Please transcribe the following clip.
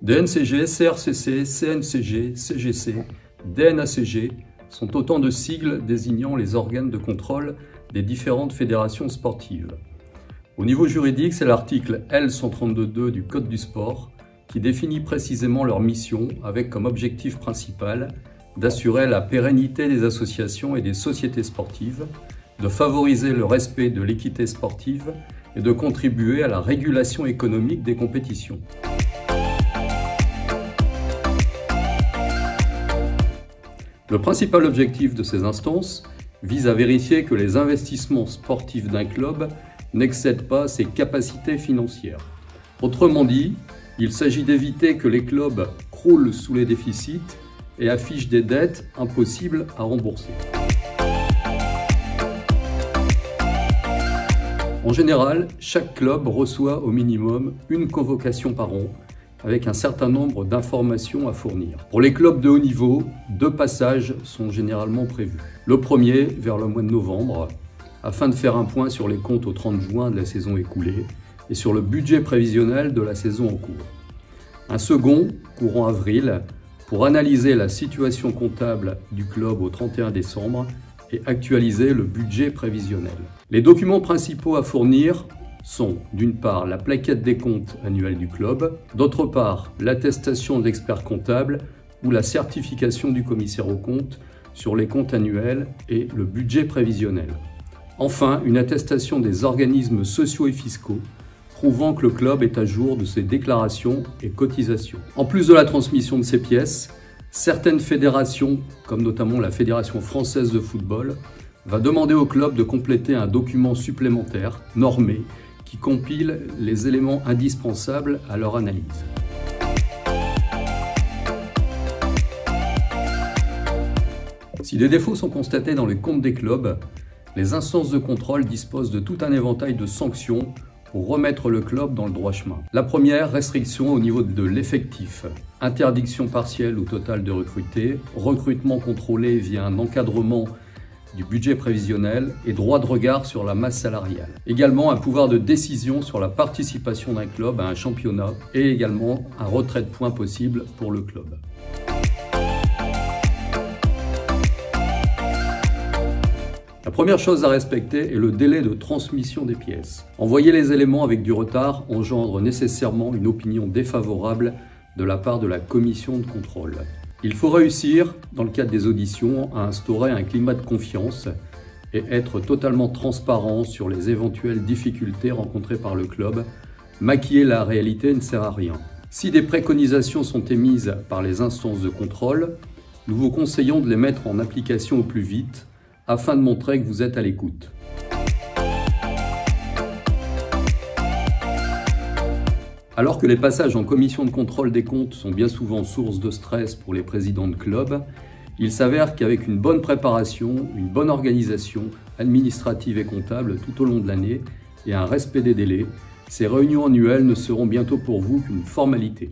DNCG, CRCC, CNCG, CGC, DNACG sont autant de sigles désignant les organes de contrôle des différentes fédérations sportives. Au niveau juridique, c'est l'article L132.2 du Code du sport qui définit précisément leur mission avec comme objectif principal d'assurer la pérennité des associations et des sociétés sportives, de favoriser le respect de l'équité sportive et de contribuer à la régulation économique des compétitions. Le principal objectif de ces instances vise à vérifier que les investissements sportifs d'un club n'excèdent pas ses capacités financières. Autrement dit, il s'agit d'éviter que les clubs croulent sous les déficits et affichent des dettes impossibles à rembourser. En général, chaque club reçoit au minimum une convocation par an avec un certain nombre d'informations à fournir. Pour les clubs de haut niveau, 2 passages sont généralement prévus. Le premier vers le mois de novembre, afin de faire un point sur les comptes au 30 juin de la saison écoulée et sur le budget prévisionnel de la saison en cours. Un second, courant avril, pour analyser la situation comptable du club au 31 décembre et actualiser le budget prévisionnel. Les documents principaux à fournir sont d'une part la plaquette des comptes annuels du club, d'autre part l'attestation de l'expert comptable ou la certification du commissaire aux comptes sur les comptes annuels et le budget prévisionnel. Enfin, une attestation des organismes sociaux et fiscaux prouvant que le club est à jour de ses déclarations et cotisations. En plus de la transmission de ces pièces, certaines fédérations, comme notamment la Fédération française de football, va demander au club de compléter un document supplémentaire, normé, qui compile les éléments indispensables à leur analyse. Si des défauts sont constatés dans les comptes des clubs, les instances de contrôle disposent de tout un éventail de sanctions pour remettre le club dans le droit chemin. La première, restriction au niveau de l'effectif. Interdiction partielle ou totale de recruter, recrutement contrôlé via un encadrement du budget prévisionnel et droit de regard sur la masse salariale. Également un pouvoir de décision sur la participation d'un club à un championnat et également un retrait de points possible pour le club. La première chose à respecter est le délai de transmission des pièces. Envoyer les éléments avec du retard engendre nécessairement une opinion défavorable de la part de la commission de contrôle. Il faut réussir, dans le cadre des auditions, à instaurer un climat de confiance et être totalement transparent sur les éventuelles difficultés rencontrées par le club. Maquiller la réalité ne sert à rien. Si des préconisations sont émises par les instances de contrôle, nous vous conseillons de les mettre en application au plus vite, afin de montrer que vous êtes à l'écoute. Alors que les passages en commission de contrôle des comptes sont bien souvent source de stress pour les présidents de clubs, il s'avère qu'avec une bonne préparation, une bonne organisation administrative et comptable tout au long de l'année et un respect des délais, ces réunions annuelles ne seront bientôt pour vous qu'une formalité.